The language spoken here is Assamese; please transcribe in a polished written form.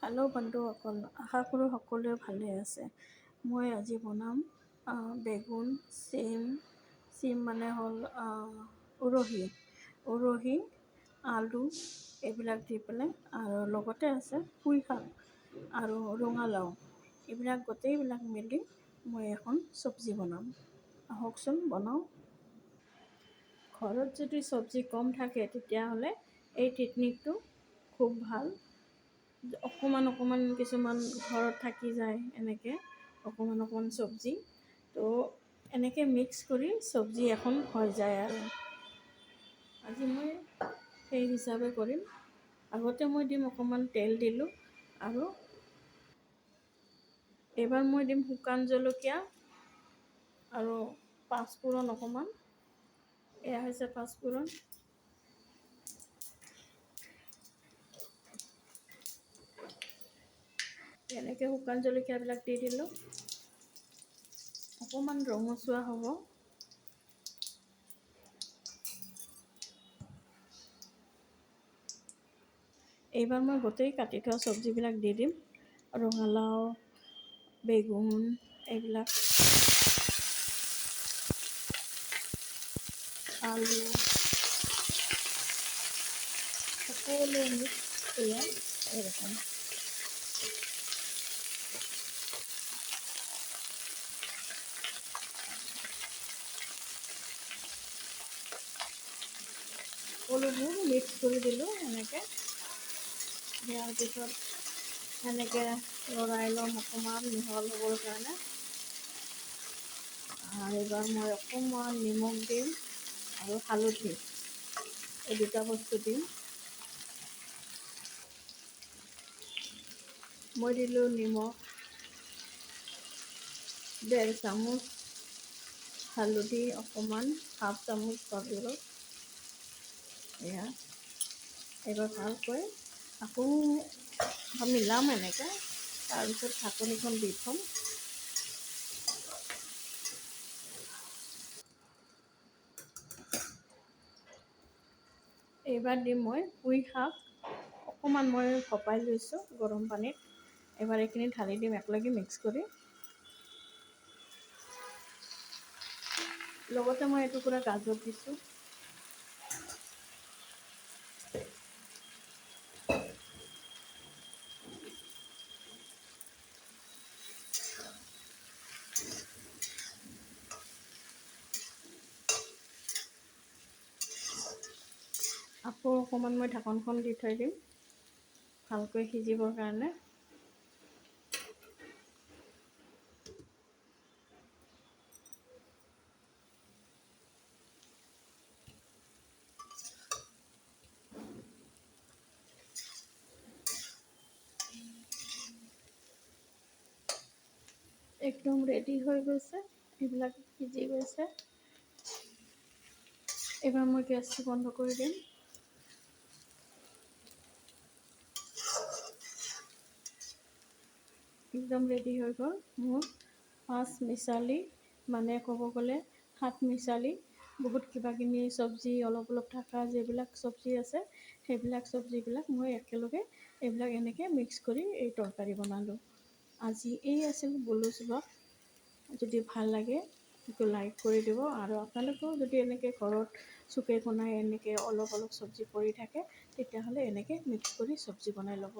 হেল্ল' বন্ধুসকল, আশা কৰোঁ সকলোৱে ভালে আছে। মই আজি বনাম বেগুন, চিম মানে হ'ল উৰহি, আলু এইবিলাক দি পেলাই, আৰু লগতে আছে পুই শাক আৰু ৰঙালাও। এইবিলাক গোটেইবিলাক মিলি মই এখন চব্জি বনাম। আহকচোন বনাওঁ। ঘৰত যদি চব্জি কম থাকে তেতিয়াহ'লে এই টেকনিকটো খুব ভাল। অকণমান কিছুমান ঘৰত থাকি যায়, এনেকৈ অকণমান চব্জি, তো এনেকৈ মিক্স কৰি চব্জি এখন হৈ যায়। আৰু আজি মই সেই হিচাপে কৰিম। আগতে মই দিম অকণমান তেল দিলোঁ, আৰু এইবাৰ মই দিম শুকান জলকীয়া আৰু পাঁচফোৰণ অকণমান। এয়া হৈছে পাঁচফোৰণ। এনেকৈ শুকান জলকীয়াবিলাক দি দিলোঁ। অকণমান ৰঙচুৱা হ'ব। এইবাৰ মই গোটেই কাটি থোৱা চব্জিবিলাক দি দিম। ৰঙালাও, বেগুন, এইবিলাক আলু, সকলো মিক্স এয়াই এৰকম। সকলোবোৰ মিক্স কৰি দিলোঁ। এনেকৈ দিয়াৰ পিছত সেনেকৈ লৰাই ল'ম অকণমান মিহল হ'বৰ কাৰণে। আৰু এইবাৰ মই অকণমান নিমখ দিম আৰু হালধি, এই দুটা বস্তু দিম। মই দিলোঁ নিমখ 1.5 চামুচ, হালধি অকণমান 1/2 চামুচ দিলোঁ। এয়া এইবাৰ ভালকৈ আকৌ মিলাম এনেকৈ। তাৰপিছত ঢাকনিখন দি থ'ম। এইবাৰ দিম মই পুই শাক অকণমান, মই ভপাই লৈছোঁ গৰম পানীত। এইবাৰ এইখিনি ঢালি দিম একেলগে মিক্স কৰি। লগতে মই এটুকুৰা গাজৰ দিছোঁ। আকৌ অকণমান মই ঢাকনখন দি থৈ দিম ভালকৈ সিজিবৰ কাৰণে। একদম ৰেডি হৈ গৈছে, এইবিলাক সিজি গৈছে। এইবাৰ মই গেছটো বন্ধ কৰি দিম। একদম ৰেডি হৈ গ'ল মোৰ পাঁচ মিছালি, মানে ক'ব গ'লে 7 মিছালি। বহুত কিবাকিনি চব্জি অলপ থকা যিবিলাক চব্জি আছে, সেইবিলাক চব্জিবিলাক মই একেলগে এইবিলাক এনেকৈ মিক্স কৰি এই তৰকাৰী বনালোঁ। আজি এই আছিল বুলুচ ব্লগ। যদি ভাল লাগে সেইটো লাইক কৰি দিব, আৰু আপোনালোকেও যদি এনেকৈ ঘৰত চুকে কোণাই এনেকৈ অলপ চব্জি পৰি থাকে তেতিয়াহ'লে এনেকৈ মিক্স কৰি চব্জি বনাই ল'ব।